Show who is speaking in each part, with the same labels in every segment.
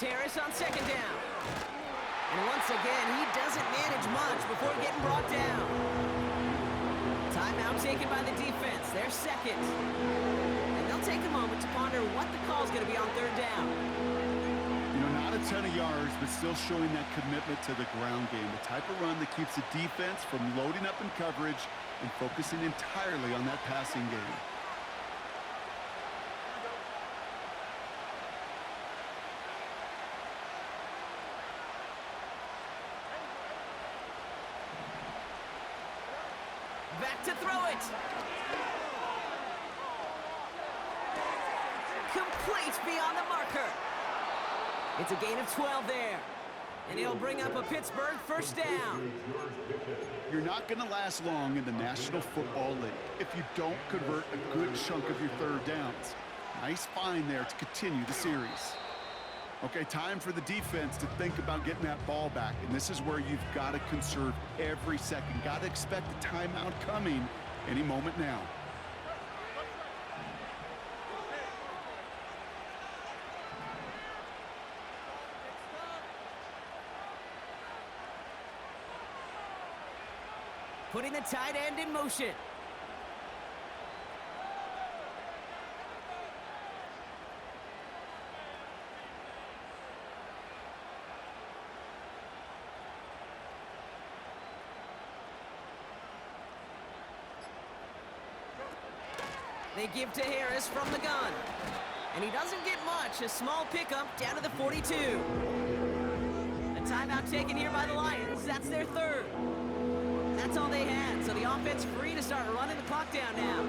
Speaker 1: Harris on second down. And once again, he doesn't manage much before getting brought down. Timeout taken by the defense. They're second. And they'll take a moment to ponder what the call's going to be on third down.
Speaker 2: You know, not a ton of yards, but still showing that commitment to the ground game. The type of run that keeps the defense from loading up in coverage and focusing entirely on that passing game.
Speaker 1: Back to throw it. Complete beyond the marker. It's a gain of 12 there. And he'll bring up a Pittsburgh first down.
Speaker 2: You're not going to last long in the National Football League if you don't convert a good chunk of your third downs. Nice find there to continue the series. Okay, time for the defense to think about getting that ball back. And this is where you've got to conserve every second. Got to expect a timeout coming any moment now.
Speaker 1: Putting the tight end in motion. They give to Harris from the gun. And he doesn't get much. A small pickup down to the 42. A timeout taken here by the Lions. That's their third. That's all they had. So the offense free to start running the clock down now.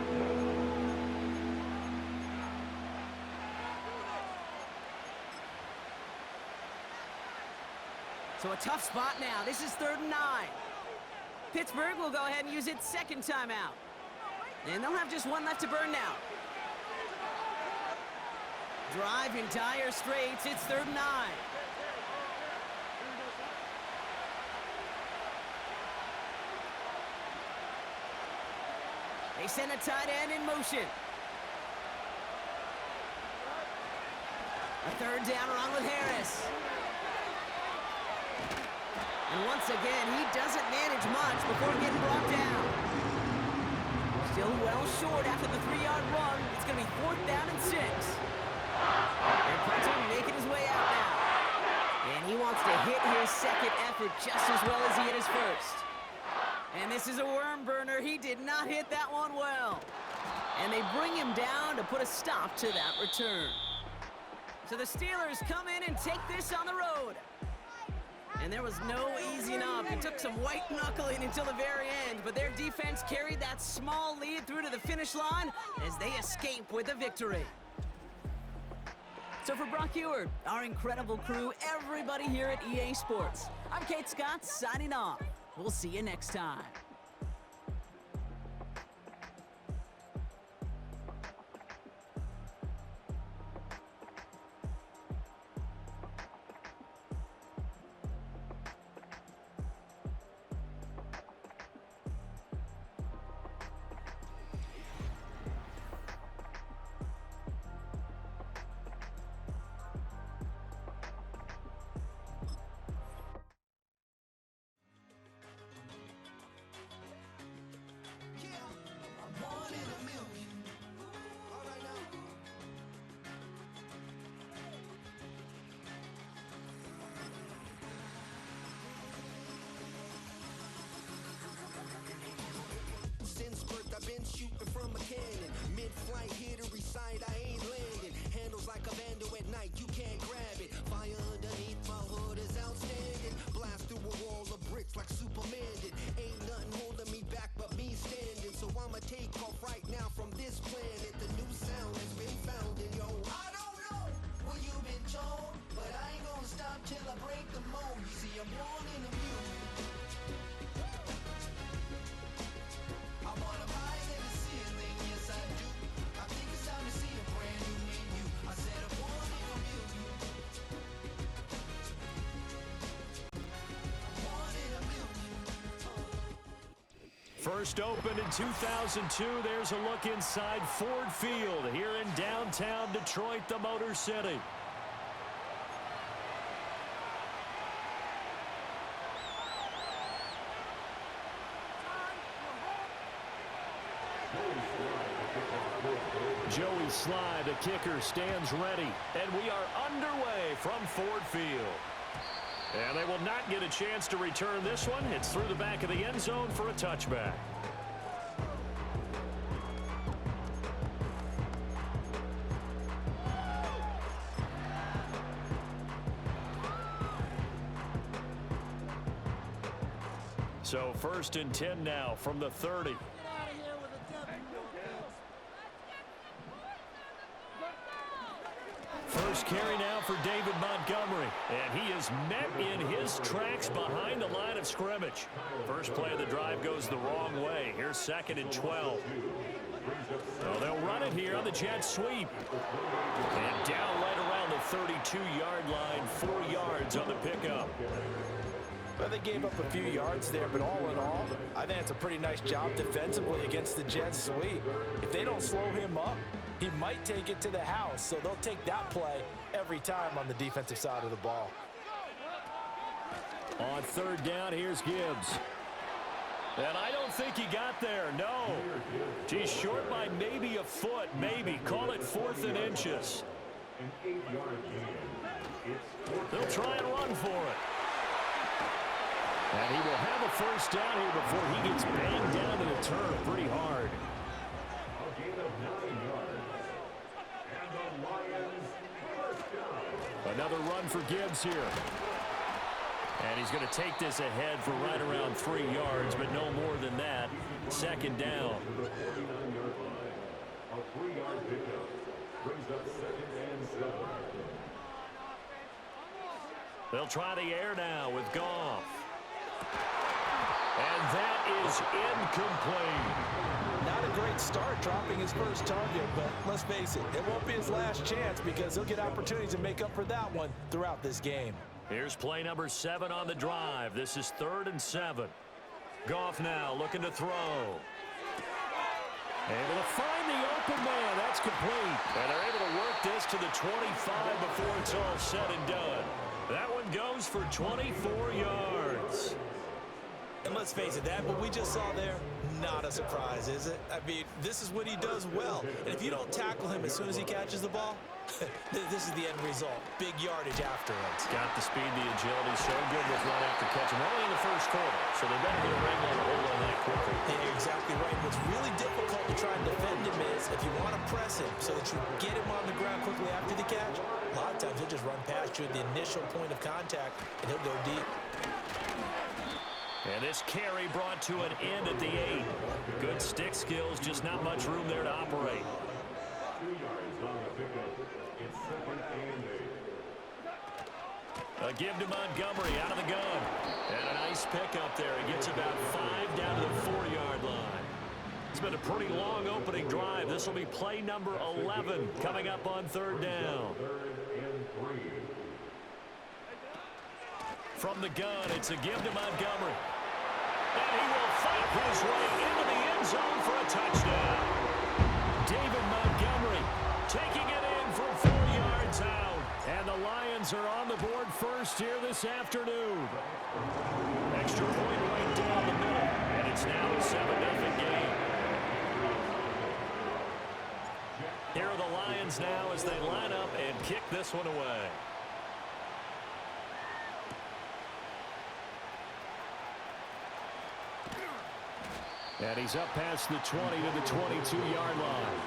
Speaker 1: So a tough spot now. This is 3rd and 9. Pittsburgh will go ahead and use its second timeout. And they'll have just one left to burn now. Drive in dire straits. It's 3rd and 9. They send a tight end in motion. A 3rd down along with Harris. And once again, he doesn't manage much before getting brought down. Still well short after the 3-yard run. It's going to be 4th down and 6. And Punter making his way out now. And he wants to hit his second effort just as well as he hit his first. And this is a worm burner. He did not hit that one well. And they bring him down to put a stop to that return. So the Steelers come in and take this on the road. And there was no easing up. It took some white knuckling until the very end, but their defense carried that small lead through to the finish line as they escape with a victory. So for Brock Ewart, our incredible crew, everybody here at EA Sports, I'm Kate Scott signing off. We'll see you next time.
Speaker 3: I've been shooting from a cannon. Mid-flight, here to recite, I ain't landing. Handles like a vandal at night, you can't grab it. Fire underneath my hood is outstanding. Blast through a wall of bricks like Superman did. Ain't nothing holding me back but me standing. So I'ma take off right now from this planet. The new sound has been found in yo. I don't know what you've been told, but I ain't gonna stop till I break the mold. You see, I'm born in the music.
Speaker 4: First opened in 2002, there's a look inside Ford Field here in downtown Detroit, the Motor City. Joey Sly, the kicker, stands ready. And we are underway from Ford Field. And they will not get a chance to return this one. It's through the back of the end zone for a touchback. So 1st and 10 now from the 30. First carry now for David Montgomery. And he is met in his tracks behind the line of scrimmage. First play of the drive goes the wrong way. Here's 2nd and 12. So they'll run it here on the jet sweep. And down right around the 32-yard line, 4 yards on the pickup.
Speaker 5: Well, they gave up a few yards there, but all in all, I think it's a pretty nice job defensively against the jet sweep. If they don't slow him up, he might take it to the house, so they'll take that play every time on the defensive side of the ball.
Speaker 4: On 3rd down, here's Gibbs. And I don't think he got there, no. He's short by maybe a foot, maybe. Call it 4th and inches. They'll try and run for it. And he will have a first down here before he gets banged down to the turf pretty hard. Another run for Gibbs here. And he's going to take this ahead for right around 3 yards, but no more than that. 2nd down. They'll try the air now with Goff. And that is incomplete.
Speaker 5: Not a great start dropping his first target, but let's face it, it won't be his last chance because he'll get opportunities to make up for that one throughout this game.
Speaker 4: Here's play number 7 on the drive. This is 3rd and 7. Goff now looking to throw. Able to find the open man. That's complete. And they're able to work this to the 25 before it's all said and done. That one goes for 24 yards.
Speaker 5: And let's face it, that what we just saw there, not a surprise, is it? I mean, this is what he does well. And if you don't tackle him as soon as he catches the ball, this is the end result. Big yardage afterwards.
Speaker 4: Got the speed, the agility, so good with run after catch. And only in the first quarter, so they better get a wrangle and a hold on that quickly.
Speaker 5: Yeah, exactly right. What's really difficult to try and defend him is if you want to press him so that you get him on the ground quickly after the catch, a lot of times he'll just run past you at the initial point of contact, and he'll go deep.
Speaker 4: And this carry brought to an end at the 8. Good stick skills, just not much room there to operate. A give to Montgomery out of the gun. And a nice pickup there. He gets about 5 down to the 4-yard line. It's been a pretty long opening drive. This will be play number 11 coming up on 3rd down. From the gun, it's a give to Montgomery. And he will fight his way into the end zone for a touchdown. David Montgomery taking it in from 4 yards out. And the Lions are on the board first here this afternoon. Extra point right down the middle. And it's now a 7-0 game. Here are the Lions now as they line up and kick this one away. And he's up past the 20 to the 22-yard line.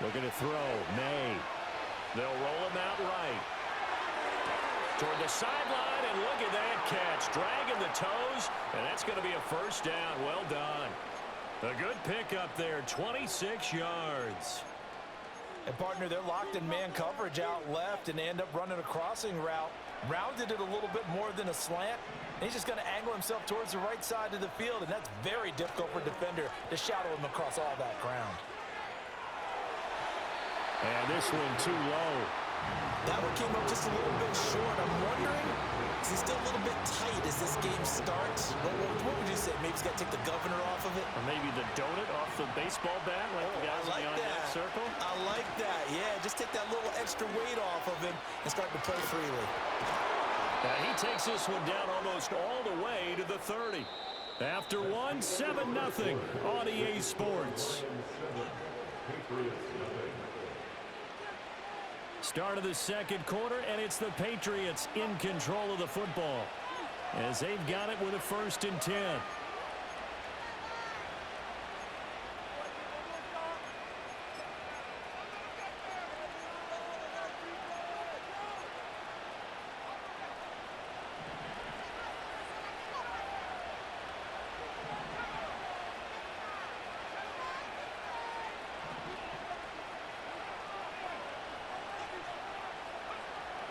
Speaker 4: Looking to throw. May. They'll roll him out right. Toward the sideline, and look at that catch. Dragging the toes, and that's going to be a first down. Well done. A good pickup there, 26 yards.
Speaker 5: And, partner, they're locked in man coverage out left, and they end up running a crossing route. Rounded it a little bit more than a slant. And he's just going to angle himself towards the right side of the field, and that's very difficult for a defender to shadow him across all that ground.
Speaker 4: And this one too low.
Speaker 5: That one came up just a little bit short. I'm wondering, is he still a little bit tight as this game starts? What would you say? Maybe he's got to take the governor off of it?
Speaker 4: Or maybe the donut off the baseball bat like the guys
Speaker 5: I like
Speaker 4: on the
Speaker 5: that.
Speaker 4: circle?
Speaker 5: I like that. Yeah, just take that little extra weight off of him and start to play freely.
Speaker 4: Now he takes this one down almost all the way to the 30. After one, 7-0 on EA Sports. Start of the second quarter, and it's the Patriots in control of the football as they've got it with a 1st and 10.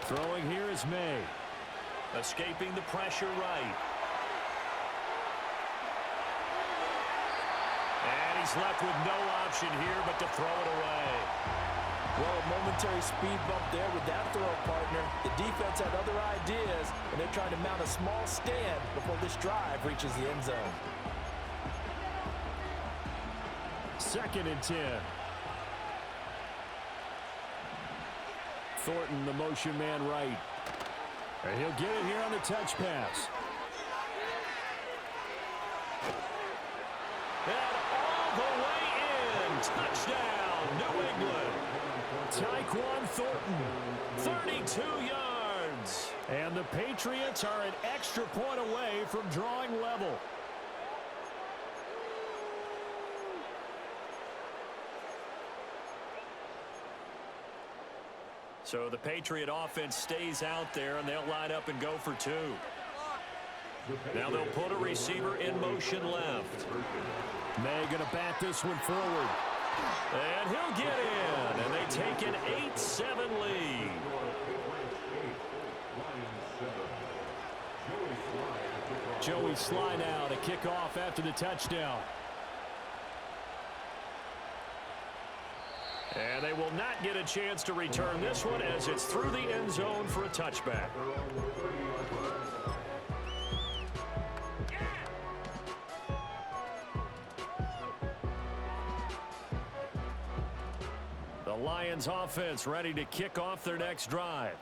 Speaker 4: Throwing here is May. Escaping the pressure right. And he's left with no option here but to throw it away.
Speaker 5: Well, a momentary speed bump there with that throw, partner. The defense had other ideas, and they're trying to mount a small stand before this drive reaches the end zone.
Speaker 4: 2nd and 10. Thornton, the motion man right. And he'll get it here on the touch pass. And all the way in. Touchdown, New England. Tyquan Thornton, 32 yards. And the Patriots are an extra point away from drawing level. So the Patriot offense stays out there, and they'll line up and go for 2. Now they'll put a receiver in motion left. May going to bat this one forward. And he'll get in, and they take an 8-7 lead. Joey Sly now to kick off after the touchdown. And they will not get a chance to return this one as it's through the end zone for a touchback. The Lions offense ready to kick off their next drive.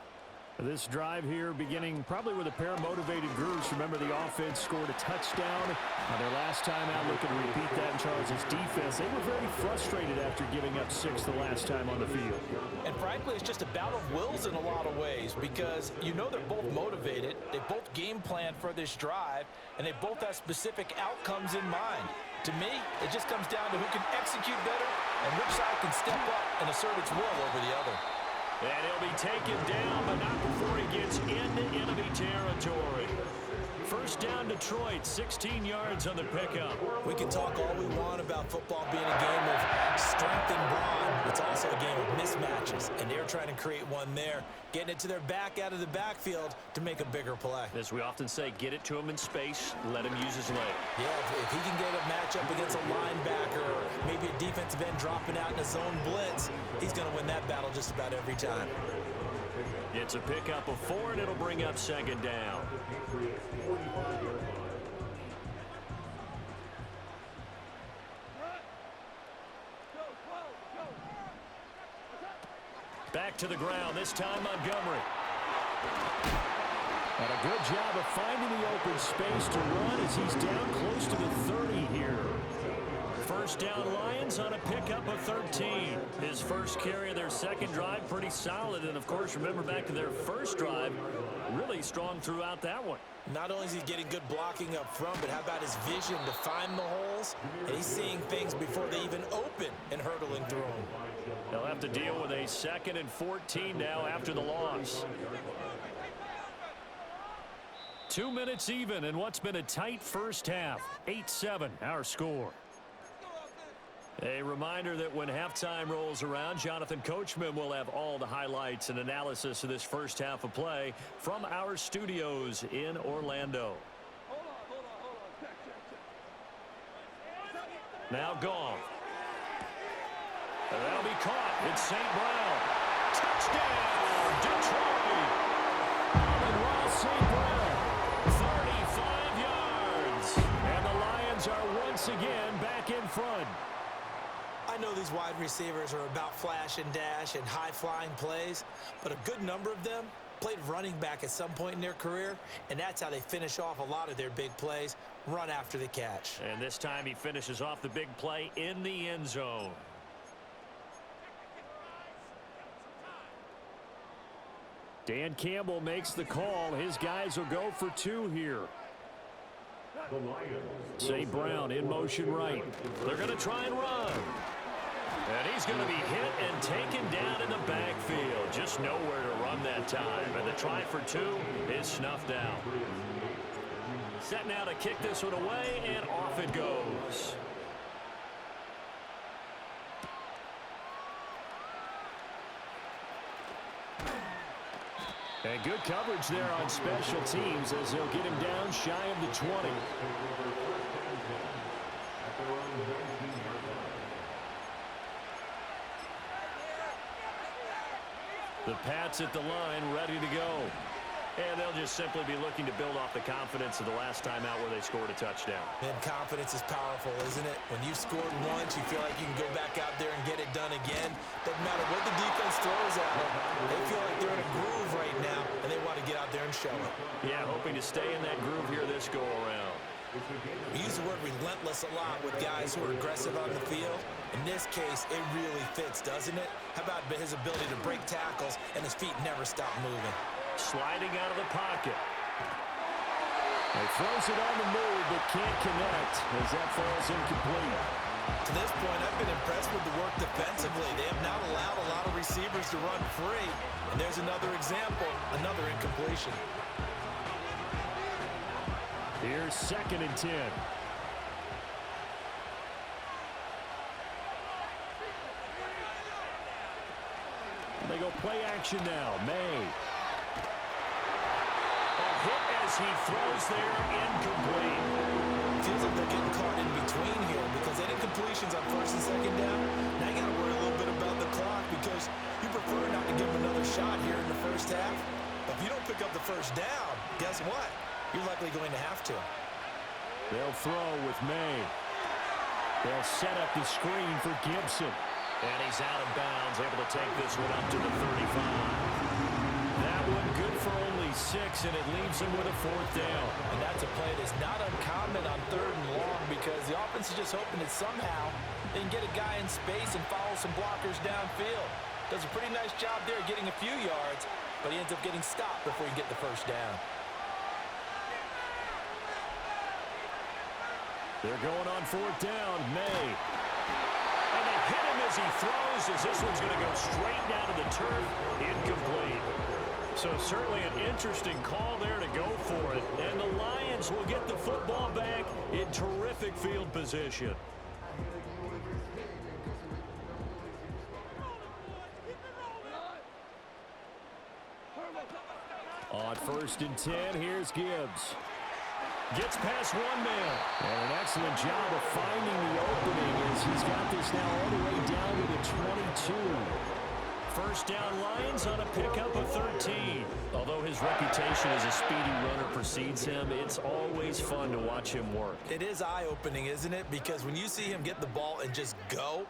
Speaker 4: This drive here beginning probably with a pair of motivated groups. Remember, the offense scored a touchdown on their last time out. Looking to repeat that in Charles's defense. They were very frustrated after giving up 6 the last time on the field.
Speaker 5: And frankly, it's just a battle of wills in a lot of ways because you know they're both motivated. They both game plan for this drive, and they both have specific outcomes in mind. To me, it just comes down to who can execute better and which side can step up and assert its will over the other.
Speaker 4: And he'll be taken down, but not before he gets into enemy territory. First down, Detroit, 16 yards on the pickup.
Speaker 5: We can talk all we want about football being a game of strength and brawn. It's also a game of mismatches, and they're trying to create one there, getting it to their back out of the backfield to make a bigger play.
Speaker 4: As we often say, get it to him in space, let him use his leg.
Speaker 5: Yeah, if he can get a matchup against a linebacker or maybe a defensive end dropping out in a zone blitz, he's going to win that battle just about every time.
Speaker 4: It's a pickup of 4, and it'll bring up 2nd down. Back to the ground, this time Montgomery. And a good job of finding the open space to run as he's down close to the 30 here. First down Lions on a pickup of 13. His first carry of their second drive, pretty solid. And, of course, remember back to their first drive, really strong throughout that one.
Speaker 5: Not only is he getting good blocking up front, but how about his vision to find the holes? And he's seeing things before they even open and hurdling through them.
Speaker 4: They'll have to deal with a 2nd and 14 now after the loss. 2 minutes even in what's been a tight first half. 8-7 our score. A reminder that when halftime rolls around, Jonathan Coachman will have all the highlights and analysis of this first half of play from our studios in Orlando. Now Goff. And that'll be caught. It's St. Brown. Touchdown, Detroit. Amon-Ra St. Brown, 35 yards. And the Lions are once again back in front.
Speaker 5: I know these wide receivers are about flash and dash and high-flying plays, but a good number of them played running back at some point in their career, and that's how they finish off a lot of their big plays, run after the catch.
Speaker 4: And this time he finishes off the big play in the end zone. Dan Campbell makes the call. His guys will go for 2 here. St. Brown in motion right. They're going to try and run. And he's going to be hit and taken down in the backfield. Just nowhere to run that time. And the try for 2 is snuffed out. Set now to kick this one away, and off it goes. And good coverage there on special teams as they'll get him down shy of the 20. The Pats at the line, ready to go. And they'll just simply be looking to build off the confidence of the last time out where they scored a touchdown.
Speaker 5: And confidence is powerful, isn't it? When you've scored once, you feel like you can go back out there and get it done again. Doesn't matter what the defense throws at them. They feel like they're in a groove right now, and they want to get out there and show it.
Speaker 4: Yeah, hoping to stay in that groove here this go-around.
Speaker 5: We use the word relentless a lot with guys who are aggressive on the field. In this case, it really fits, doesn't it? How about his ability to break tackles and his feet never stop moving?
Speaker 4: Sliding out of the pocket. He throws it on the move, but can't connect as that falls incomplete.
Speaker 5: To this point, I've been impressed with the work defensively. They have not allowed a lot of receivers to run free. And there's another example, another incompletion.
Speaker 4: Here's 2nd and 10. They go play action now. May. A hit as he throws there, incomplete.
Speaker 5: Feels like they're getting caught in between here because they did completions on 1st and 2nd down. Now you got to worry a little bit about the clock because you prefer not to give them another shot here in the first half. But if you don't pick up the first down, guess what? You're likely going to have to.
Speaker 4: They'll throw with May. They'll set up the screen for Gibson. And he's out of bounds, able to take this one up to the 35. That one good for only 6, and it leaves him with a 4th down.
Speaker 5: And that's a play that's not uncommon on 3rd and long because the offense is just hoping that somehow they can get a guy in space and follow some blockers downfield. Does a pretty nice job there getting a few yards, but he ends up getting stopped before he get the first down.
Speaker 4: They're going on 4th down. May. And they hit him as he throws, as this one's going to go straight down to the turf. Incomplete. So certainly an interesting call there to go for it. And the Lions will get the football back in terrific field position. On 1st and 10, here's Gibbs. Gets past one man. And an excellent job of finding the opening as he's got this now all the way down to the 22. First down Lions on a pickup of 13. Although his reputation as a speedy runner precedes him, it's always fun to watch him work.
Speaker 5: It is eye-opening, isn't it? Because when you see him get the ball and just go,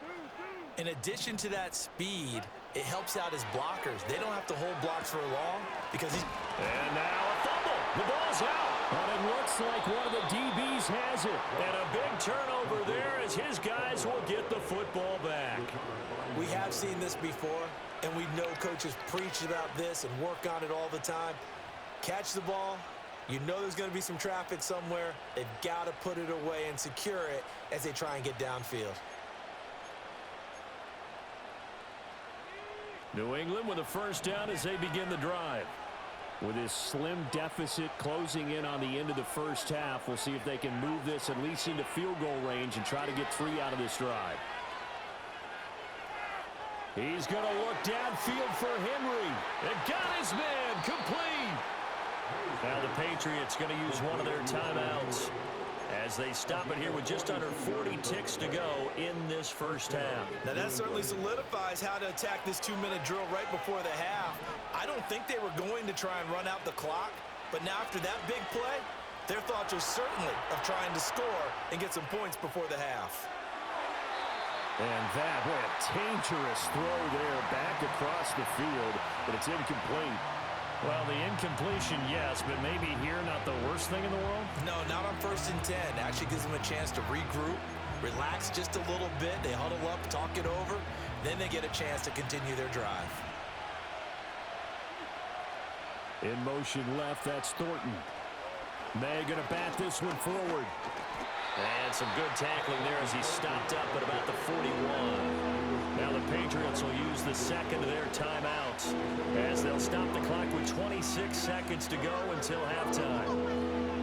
Speaker 5: in addition to that speed, it helps out his blockers. They don't have to hold blocks for long because he's...
Speaker 4: And now a fumble. The ball's out. And it looks like one of the DBs has it. And a big turnover there as his guys will get the football back.
Speaker 5: We have seen this before, and we know coaches preach about this and work on it all the time. Catch the ball. You know there's going to be some traffic somewhere. They've got to put it away and secure it as they try and get downfield.
Speaker 4: New England with a first down as they begin the drive. With his slim deficit closing in on the end of the first half, we'll see if they can move this at least into field goal range and try to get 3 out of this drive. He's going to look downfield for Henry. And got his man complete. Now the Patriots going to use one of their timeouts as they stop it here with just under 40 ticks to go in this first half.
Speaker 5: Now that certainly solidifies how to attack this 2-minute drill right before the half. I don't think they were going to try and run out the clock, but now after that big play, their thoughts are certainly of trying to score and get some points before the half.
Speaker 4: And that, boy, a dangerous throw there back across the field, but it's incomplete. Well, the incompletion, yes, but maybe here not the worst thing in the world?
Speaker 5: No, not on 1st and 10. Actually gives them a chance to regroup, relax just a little bit. They huddle up, talk it over. Then they get a chance to continue their drive.
Speaker 4: In motion left, that's Thornton. May going to bat this one forward. And some good tackling there as he stopped up at about the 41. Now the Patriots will use the second of their timeouts as they'll stop the clock with 26 seconds to go until halftime.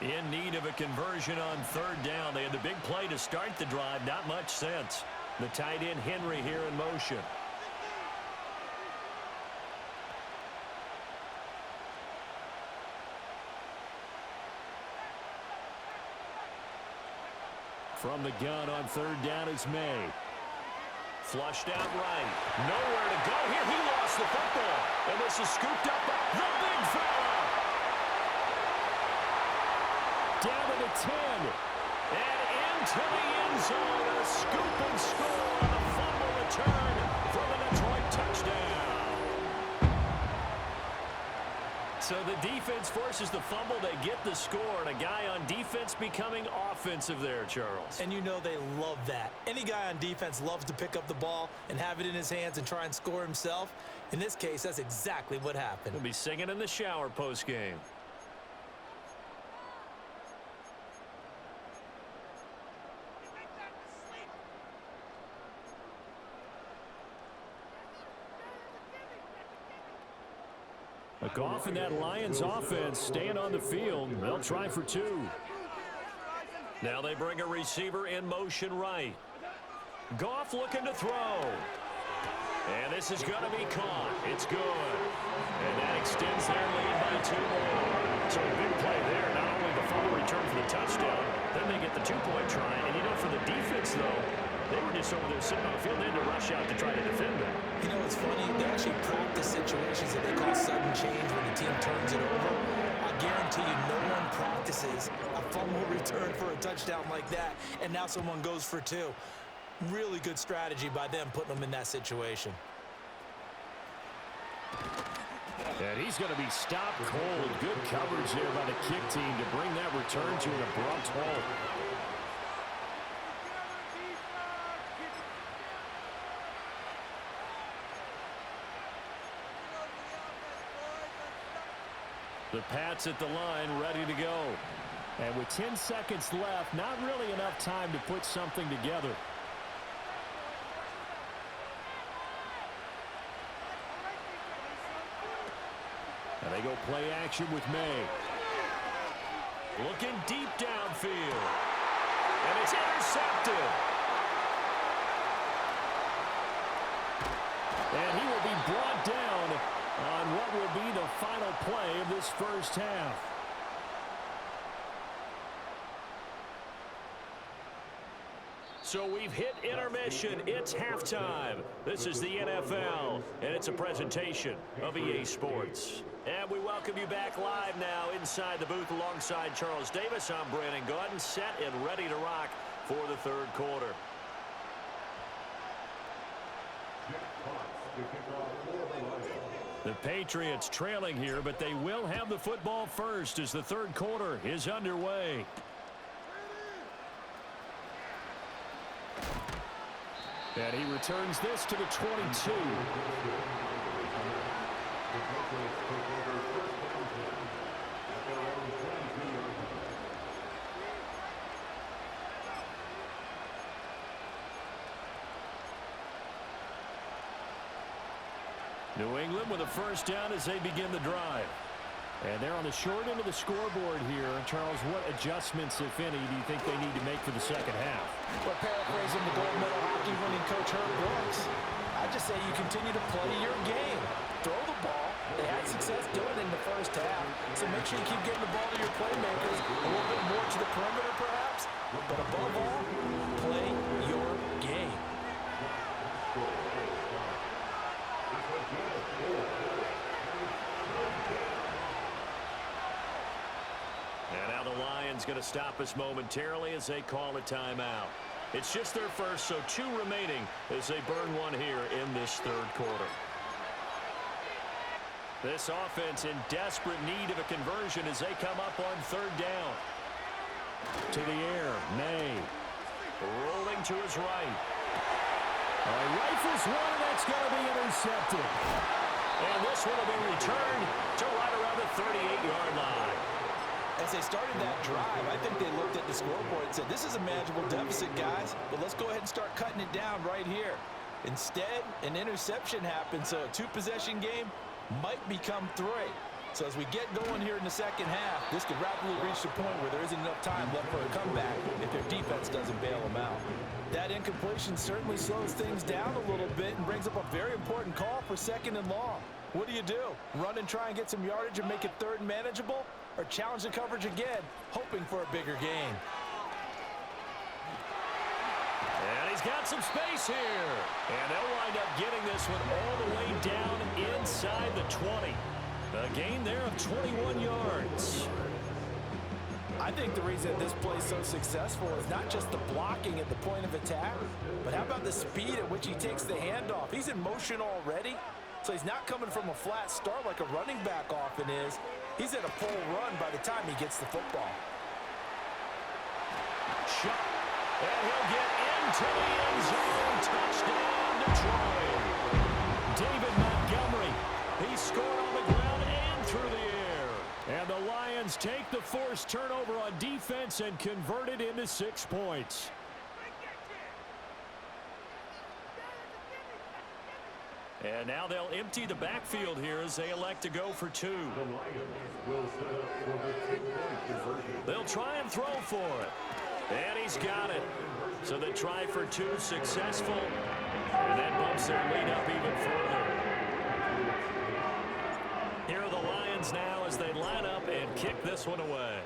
Speaker 4: In need of a conversion on 3rd down. They had the big play to start the drive. Not much sense. The tight end Henry here in motion. From the gun on 3rd down is May. Flushed out right. Nowhere to go here. He lost the football. And this is scooped up by the big fella. Down to the 10. And into the end zone. A scoop and score on a fumble return for the Detroit touchdown. So the defense forces the fumble. They get the score. And a guy on defense becoming offensive there, Charles.
Speaker 5: And you know they love that. Any guy on defense loves to pick up the ball and have it in his hands and try and score himself. In this case, that's exactly what happened.
Speaker 4: He'll be singing in the shower postgame. Goff and that Lions offense staying on the field. They'll try for 2. Now they bring a receiver in motion right. Goff looking to throw. And this is going to be caught. It's good. And that extends their lead by 2 more. So a big play there. Not only the fumble return for the touchdown, then they get the 2-point try. And, you know, for the defense, though, they were just over there sitting on the field. They had to rush out to try to defend them.
Speaker 5: You know, it's funny. They actually practice situations that they call sudden change when the team turns it over. I guarantee you no one practices a fumble return for a touchdown like that, and now someone goes for 2. Really good strategy by them putting them in that situation.
Speaker 4: And he's going to be stopped cold. Good coverage there by the kick team to bring that return to an abrupt halt. The Pats at the line, ready to go. And with 10 seconds left, not really enough time to put something together. And they go play action with May. Looking deep downfield. And it's intercepted. And he will be brought down on what will be the final play of this first half. So we've hit intermission. It's halftime. This is the NFL, and it's a presentation of EA Sports. And we welcome you back live now inside the booth alongside Charles Davis. I'm Brandon Gaudin, set and ready to rock for the third quarter. The Patriots trailing here, but they will have the football first as the third quarter is underway. And he returns this to the 22. New England with a first down as they begin the drive. And they're on the short end of the scoreboard here. Charles, what adjustments, if any, do you think they need to make for the second half?
Speaker 5: Well, paraphrasing the gold medal hockey winning coach Herb Brooks, I just say you continue to play your game. Throw the ball. They had success doing it in the first half. So make sure you keep getting the ball to your playmakers, a little bit more to the perimeter perhaps. But above all, play your game.
Speaker 4: And now the Lions going to stop us momentarily as they call a timeout. It's just their first, so 2 remaining as they burn one here in this third quarter. This offense in desperate need of a conversion as they come up on third down. To the air, May. Rolling to his right. Rifles one, and that's going to be intercepted. And this one will be returned to right around the 38-yard line.
Speaker 5: As they started that drive, I think they looked at the scoreboard and said, this is a manageable deficit, guys, but let's go ahead and start cutting it down right here. Instead, an interception happened, so a 2-possession game might become 3. So as we get going here in the second half, this could rapidly reach the point where there isn't enough time left for a comeback if their defense doesn't bail them out. That incompletion certainly slows things down a little bit and brings up a very important call for 2nd and long. What do? Run and try and get some yardage and make it 3rd and manageable? Or challenge the coverage again, hoping for a bigger gain?
Speaker 4: And he's got some space here. And they'll wind up getting this one all the way down inside the 20. A gain there of 21 yards.
Speaker 5: I think the reason this play is so successful is not just the blocking at the point of attack, but how about the speed at which he takes the handoff? He's in motion already, so he's not coming from a flat start like a running back often is. He's at a full run by the time he gets the football.
Speaker 4: Shot. And he'll get into the end zone. Touchdown, Detroit. David Montgomery. He scored on the ground and through the air. And the Lions take the forced turnover on defense and convert it into 6 points. And now they'll empty the backfield here as they elect to go for 2. They'll try and throw for it. And he's got it. So they try for 2, successful. And that bumps their lead up even further. Here are the Lions now as they line up and kick this one away.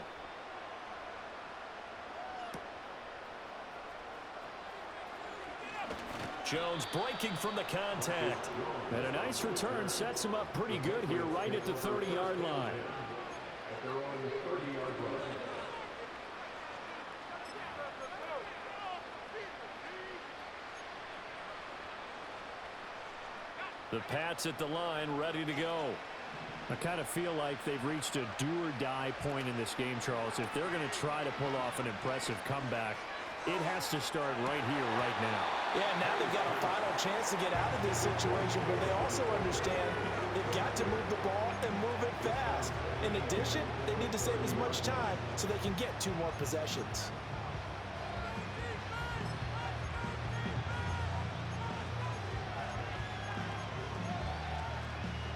Speaker 4: Jones breaking from the contact. And a nice return sets him up pretty good here right at the 30-yard line. The Pats at the line ready to go. I kind of feel like they've reached a do-or-die point in this game, Charles. If they're going to try to pull off an impressive comeback, it has to start right here, right now.
Speaker 5: Yeah, now they've got a final chance to get out of this situation, but they also understand they've got to move the ball and move it fast. In addition, they need to save as much time so they can get 2 more possessions.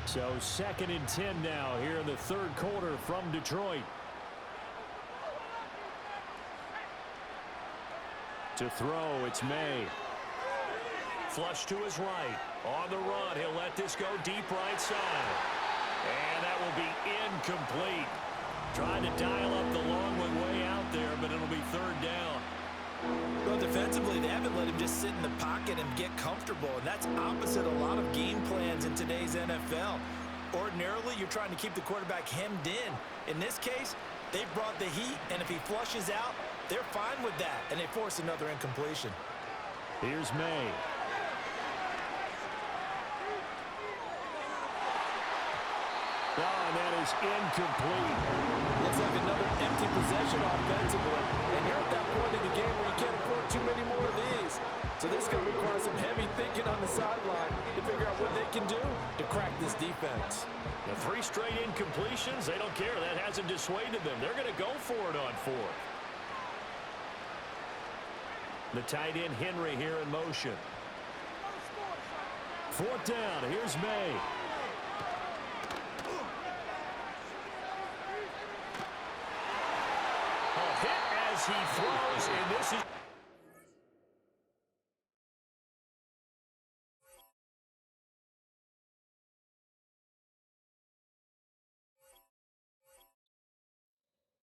Speaker 4: So 2nd and 10 now here in the third quarter from Detroit. To throw, it's May. Flush to his right. On the run, he'll let this go deep right side. And that will be incomplete. Trying to dial up the long one way out there, but it'll be 3rd down.
Speaker 5: Well, defensively, they haven't let him just sit in the pocket and get comfortable, and that's opposite a lot of game plans in today's NFL. Ordinarily, you're trying to keep the quarterback hemmed in. In this case, they've brought the heat, and if he flushes out, they're fine with that, and they force another incompletion.
Speaker 4: Here's May. Oh, and that is incomplete.
Speaker 5: Looks like another empty possession offensively. And you're at that point in the game where you can't afford too many more of these. So this is going to require some heavy thinking on the sideline to figure out what they can do to crack this defense.
Speaker 4: The 3 straight incompletions, they don't care. That hasn't dissuaded them. They're going to go for it on 4th. The tight end Henry here in motion. 4th down. Here's May. A hit as he throws, and this is